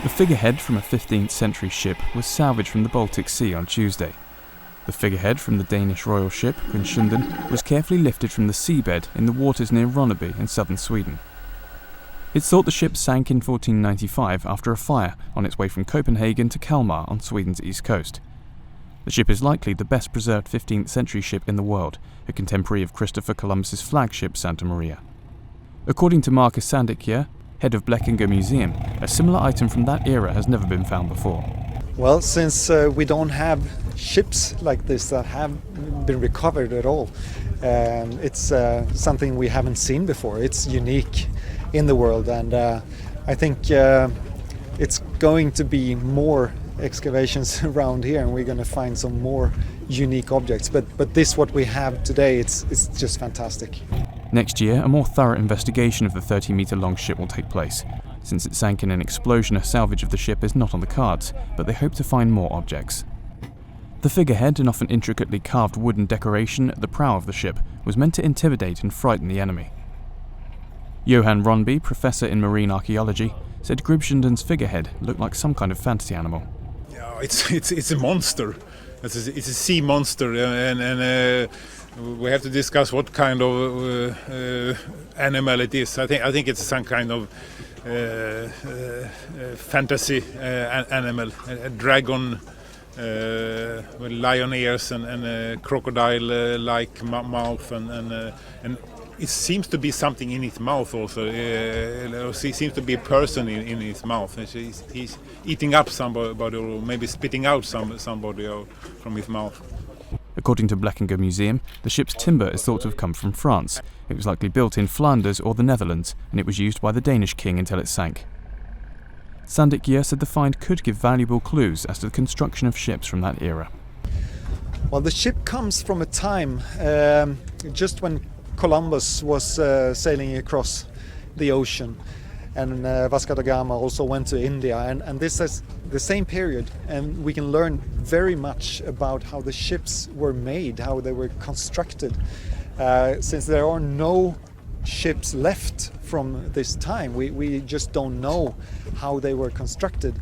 The figurehead from a 15th century ship was salvaged from the Baltic Sea on Tuesday. The figurehead from the Danish royal ship Gribshunden was carefully lifted from the seabed in the waters near Ronneby in southern Sweden. It's thought the ship sank in 1495 after a fire on its way from Copenhagen to Kalmar on Sweden's east coast. The ship is likely the best preserved 15th century ship in the world, a contemporary of Christopher Columbus's flagship Santa Maria. According to Marcus Sandikje, head of Blekinge Museum, a similar item from that era has never been found before. Well, since we don't have ships like this that have been recovered at all, it's something we haven't seen before. It's unique in the world, and I think it's going to be more excavations around here, and we're going to find some more unique objects. But this, what we have today, it's just fantastic. Next year, a more thorough investigation of the 30-metre-long ship will take place. Since it sank in an explosion, a salvage of the ship is not on the cards, but they hope to find more objects. The figurehead, an often intricately carved wooden decoration at the prow of the ship, was meant to intimidate and frighten the enemy. Johan Ronneby, professor in marine archaeology, said Gribshunden's figurehead looked like some kind of fantasy animal. Yeah, it's a monster. It's a sea monster, and we have to discuss what kind of animal it is. I think it's some kind of fantasy animal, a dragon with lion ears and crocodile-like mouth, and it seems to be something in its mouth also. It seems to be a person in its mouth. He's eating up somebody, or maybe spitting out somebody from his mouth. According to Blekinge Museum, the ship's timber is thought to have come from France. It was likely built in Flanders or the Netherlands, and it was used by the Danish king until it sank. Sandikje said the find could give valuable clues as to the construction of ships from that era. Well, the ship comes from a time just when Columbus was sailing across the ocean, and Vasco da Gama also went to India, and this is the same period, and we can learn very much about how the ships were made, how they were constructed. Since there are no ships left from this time, we just don't know how they were constructed.